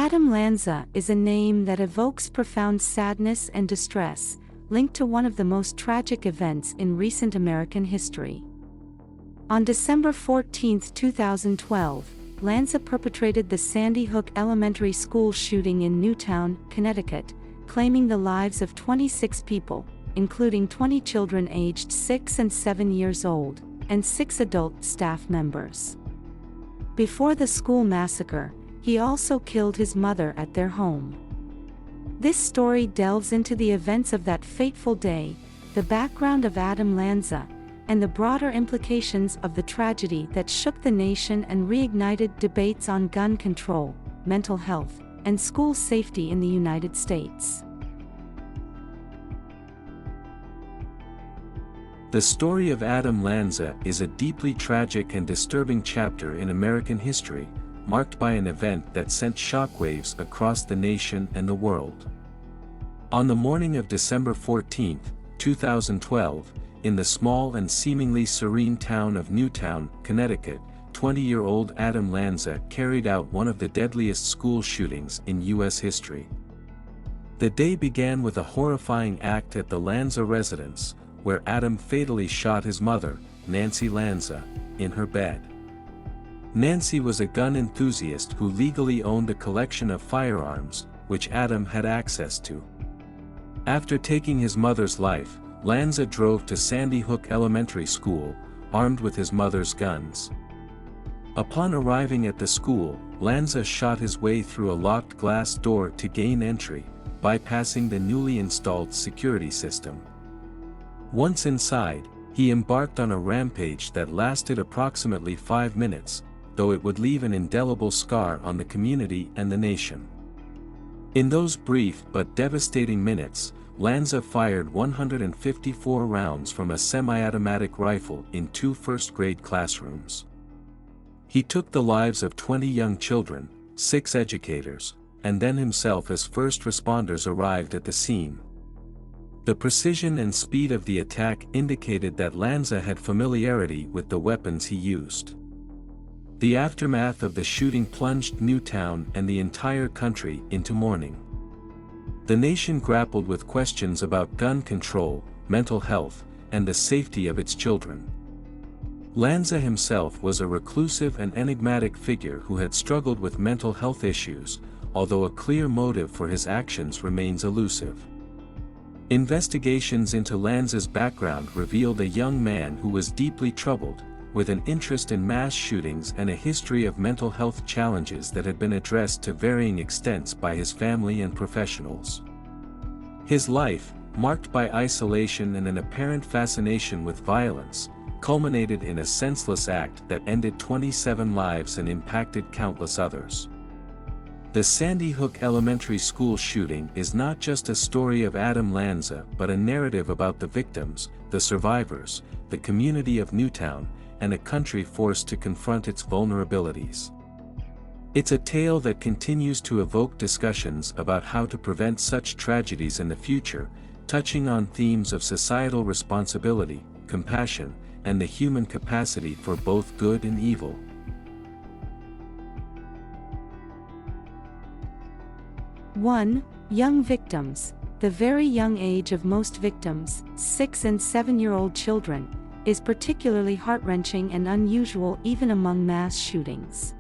Adam Lanza is a name that evokes profound sadness and distress, linked to one of the most tragic events in recent American history. On December 14, 2012, Lanza perpetrated the Sandy Hook Elementary School shooting in Newtown, Connecticut, claiming the lives of 26 people, including 20 children aged 6 and 7 years old, and 6 adult staff members. Before the school massacre, he also killed his mother at their home. This story delves into the events of that fateful day, the background of Adam Lanza, and the broader implications of the tragedy that shook the nation and reignited debates on gun control, mental health, and school safety in the United States. The story of Adam Lanza is a deeply tragic and disturbing chapter in American history, marked by an event that sent shockwaves across the nation and the world. On the morning of December 14, 2012, in the small and seemingly serene town of Newtown, Connecticut, 20-year-old Adam Lanza carried out one of the deadliest school shootings in U.S. history. The day began with a horrifying act at the Lanza residence, where Adam fatally shot his mother, Nancy Lanza, in her bed. Nancy was a gun enthusiast who legally owned a collection of firearms, which Adam had access to. After taking his mother's life, Lanza drove to Sandy Hook Elementary School, armed with his mother's guns. Upon arriving at the school, Lanza shot his way through a locked glass door to gain entry, bypassing the newly installed security system. Once inside, he embarked on a rampage that lasted approximately 5 minutes, though it would leave an indelible scar on the community and the nation. In those brief but devastating minutes, Lanza fired 154 rounds from a semi-automatic rifle in 2 first-grade classrooms. He took the lives of 20 young children, 6 educators, and then himself as first responders arrived at the scene. The precision and speed of the attack indicated that Lanza had familiarity with the weapons he used. The aftermath of the shooting plunged Newtown and the entire country into mourning. The nation grappled with questions about gun control, mental health, and the safety of its children. Lanza himself was a reclusive and enigmatic figure who had struggled with mental health issues, although a clear motive for his actions remains elusive. Investigations into Lanza's background revealed a young man who was deeply troubled, with an interest in mass shootings and a history of mental health challenges that had been addressed to varying extents by his family and professionals. His life, marked by isolation and an apparent fascination with violence, culminated in a senseless act that ended 27 lives and impacted countless others. The Sandy Hook Elementary School shooting is not just a story of Adam Lanza but a narrative about the victims, the survivors, the community of Newtown, and a country forced to confront its vulnerabilities. It's a tale that continues to evoke discussions about how to prevent such tragedies in the future, touching on themes of societal responsibility, compassion, and the human capacity for both good and evil. One, young victims. The very young age of most victims, 6 and 7-year-old children, is particularly heart-wrenching and unusual even among mass shootings.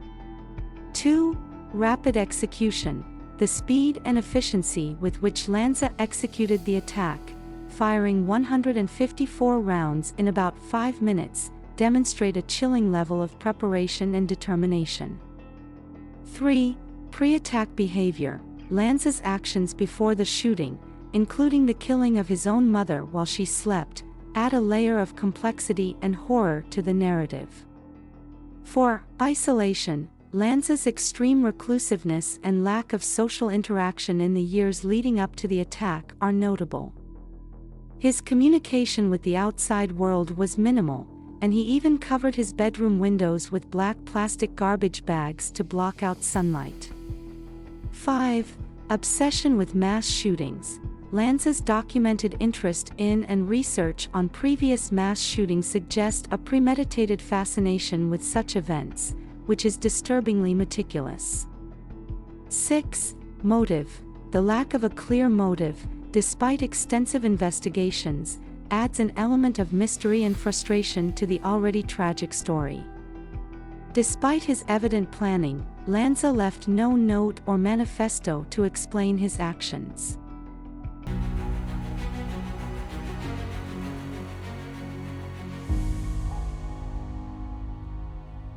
2. Rapid execution. The speed and efficiency with which Lanza executed the attack, firing 154 rounds in about 5 minutes, demonstrate a chilling level of preparation and determination. 3. Pre-attack behavior. Lanza's actions before the shooting, including the killing of his own mother while she slept, add a layer of complexity and horror to the narrative. 4. Isolation. Lanza's extreme reclusiveness and lack of social interaction in the years leading up to the attack are notable. His communication with the outside world was minimal, and he even covered his bedroom windows with black plastic garbage bags to block out sunlight. 5. Obsession with mass shootings. Lanza's documented interest in and research on previous mass shootings suggest a premeditated fascination with such events, which is disturbingly meticulous. 6. Motive. The lack of a clear motive, despite extensive investigations, adds an element of mystery and frustration to the already tragic story. Despite his evident planning, Lanza left no note or manifesto to explain his actions.